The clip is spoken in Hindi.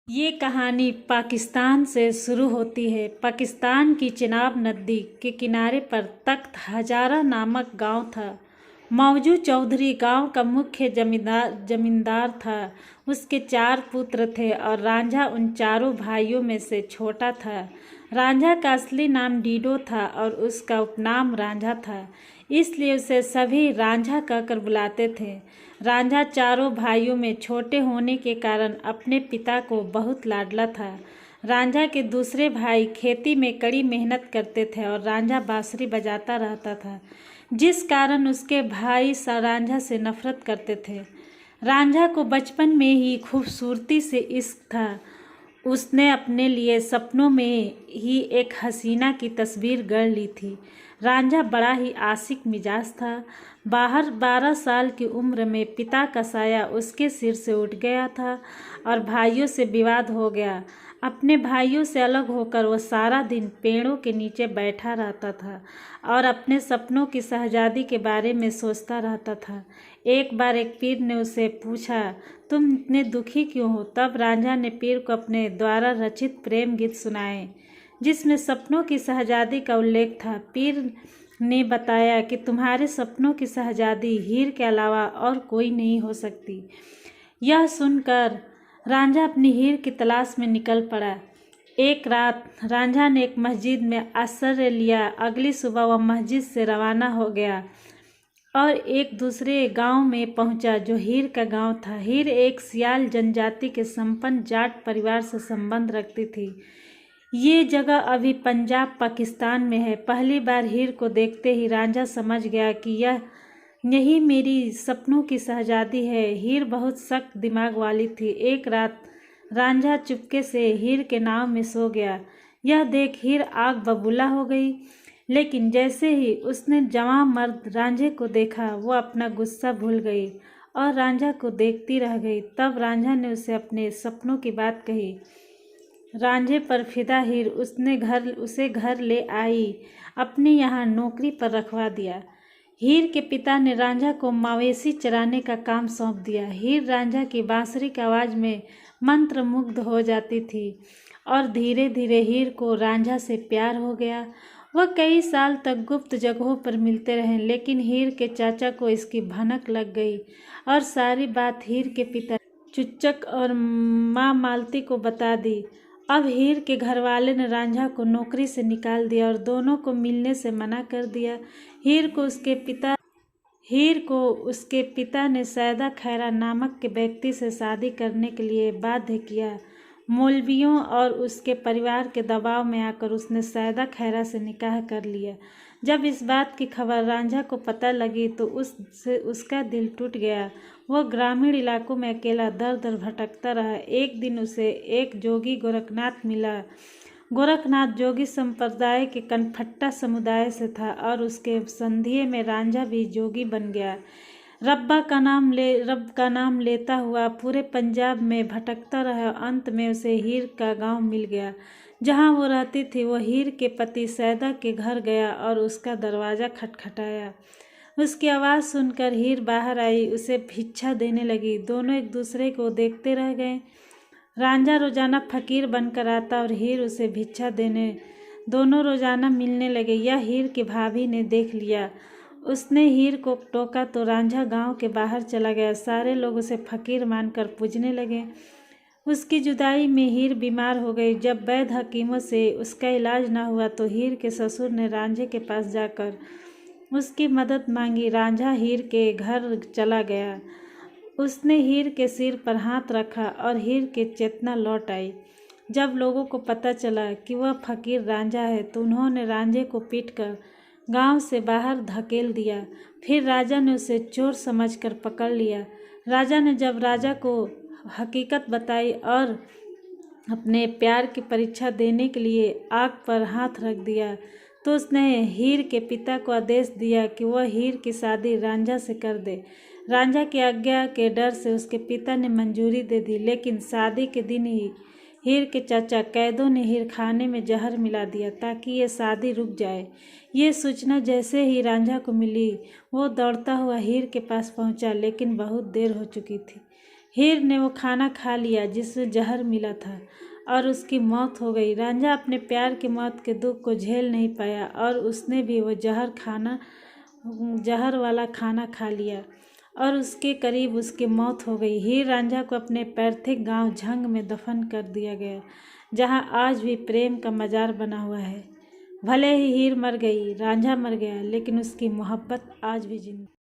ये कहानी पाकिस्तान से शुरू होती है। पाकिस्तान की चिनाब नदी के किनारे पर तख्त हजारा नामक गांव था। मौजू चौधरी गांव का मुख्य जमींदार था। उसके 4 पुत्र थे और रांझा उन चारों भाइयों में से छोटा था। रांझा का असली नाम डीडो था और उसका उपनाम रांझा था, इसलिए उसे सभी रांझा कहकर बुलाते थे। रांझा चारों भाइयों में छोटे होने के कारण अपने पिता को बहुत लाडला था। रांझा के दूसरे भाई खेती में कड़ी मेहनत करते थे और रांझा बांसुरी बजाता रहता था, जिस कारण उसके भाई रांझा से नफरत करते थे। रांझा को बचपन में ही खूबसूरती से इश्क था। उसने अपने लिए सपनों में ही एक हसीना की तस्वीर गढ़ ली थी। रांझा बड़ा ही आशिक मिजाज था। 12 साल की उम्र में पिता का साया उसके सिर से उठ गया था और भाइयों से विवाद हो गया। अपने भाइयों से अलग होकर वह सारा दिन पेड़ों के नीचे बैठा रहता था और अपने सपनों की शहजादी के बारे में सोचता रहता था। एक बार एक पीर ने उसे पूछा, तुम इतने दुखी क्यों हो? तब रांझा ने पीर को अपने द्वारा रचित प्रेम गीत सुनाए, जिसमें सपनों की शहजादी का उल्लेख था। पीर ने बताया कि तुम्हारे सपनों की शहजादी हीर के अलावा और कोई नहीं हो सकती। यह सुनकर रांझा अपनी हीर की तलाश में निकल पड़ा। एक रात रांझा ने एक मस्जिद में आश्रय लिया। अगली सुबह वह मस्जिद से रवाना हो गया और एक दूसरे गांव में पहुंचा, जो हीर का गांव था। हीर एक सियाल जनजाति के संपन्न जाट परिवार से संबंध रखती थी। ये जगह अभी पंजाब पाकिस्तान में है। पहली बार हीर को देखते ही रांझा समझ गया कि यही मेरी सपनों की शहजादी है। हीर बहुत सख्त दिमाग वाली थी। एक रात रांझा चुपके से हीर के नाव में सो गया। यह देख हीर आग बबूला हो गई, लेकिन जैसे ही उसने जवां मर्द रांझे को देखा, वो अपना गुस्सा भूल गई और रांझा को देखती रह गई। तब रांझा ने उसे अपने सपनों की बात कही। रांझे पर फिदा हीर उसे घर ले आई, अपने यहाँ नौकरी पर रखवा दिया। हीर के पिता ने रांझा को मवेशी चराने का काम सौंप दिया। हीर रांझा की बांसुरी की आवाज़ में मंत्रमुग्ध हो जाती थी और धीरे धीरे हीर को रांझा से प्यार हो गया। वह कई साल तक गुप्त जगहों पर मिलते रहे, लेकिन हीर के चाचा को इसकी भनक लग गई और सारी बात हीर के पिता चुच्चक और माँ मालती को बता दी। अब हीर के घरवाले ने रांझा को नौकरी से निकाल दिया और दोनों को मिलने से मना कर दिया। हीर को उसके पिता ने सैदा खैरा नामक के व्यक्ति से शादी करने के लिए बाध्य किया। मौलवियों और उसके परिवार के दबाव में आकर उसने सैदा खैरा से निकाह कर लिया। जब इस बात की खबर रांझा को पता लगी तो उसका दिल टूट गया। वह ग्रामीण इलाकों में अकेला दर दर भटकता रहा। एक दिन उसे एक जोगी गोरखनाथ मिला। गोरखनाथ जोगी संप्रदाय के कनफट्टा समुदाय से था और उसके संधिए में रांझा भी जोगी बन गया। रब का नाम लेता हुआ पूरे पंजाब में भटकता रहा। अंत में उसे हीर का गांव मिल गया, जहां वो रहती थी। वो हीर के पति सैदा के घर गया और उसका दरवाज़ा खटखटाया। उसकी आवाज़ सुनकर हीर बाहर आई, उसे भिक्षा देने लगी। दोनों एक दूसरे को देखते रह गए। रांझा रोजाना फकीर बनकर आता और हीर उसे भिक्षा देने। दोनों रोजाना मिलने लगे। यह हीर की भाभी ने देख लिया। उसने हीर को टोका तो रांझा गांव के बाहर चला गया। सारे लोग उसे फकीर मानकर पूजने लगे। उसकी जुदाई में हीर बीमार हो गई। जब वैद्य हकीमों से उसका इलाज न हुआ तो हीर के ससुर ने रांझे के पास जाकर उसकी मदद मांगी। रांझा हीर के घर चला गया। उसने हीर के सिर पर हाथ रखा और हीर की चेतना लौट आई। जब लोगों को पता चला कि वह फकीर रांझा है तो उन्होंने रांझे को पीटकर गांव से बाहर धकेल दिया। फिर राजा ने उसे चोर समझकर पकड़ लिया। राजा ने जब राजा को हकीकत बताई और अपने प्यार की परीक्षा देने के लिए आग पर हाथ रख दिया तो उसने हीर के पिता को आदेश दिया कि वह हीर की शादी रांझा से कर दे। रांझा की आज्ञा के डर से उसके पिता ने मंजूरी दे दी, लेकिन शादी के दिन ही हीर के चाचा कैदों ने हीर खाने में जहर मिला दिया ताकि ये शादी रुक जाए। ये सूचना जैसे ही रांझा को मिली, वो दौड़ता हुआ हीर के पास पहुंचा, लेकिन बहुत देर हो चुकी थी। हीर ने वो खाना खा लिया जिसमें जहर मिला था और उसकी मौत हो गई। रांझा अपने प्यार की मौत के दुख को झेल नहीं पाया और उसने भी वो जहर वाला खाना खा लिया और उसके करीब उसकी मौत हो गई। हीर रांझा को अपने पैतृक गांव झंग में दफन कर दिया गया, जहां आज भी प्रेम का मजार बना हुआ है। भले ही हीर मर गई, रांझा मर गया, लेकिन उसकी मोहब्बत आज भी जिंदा।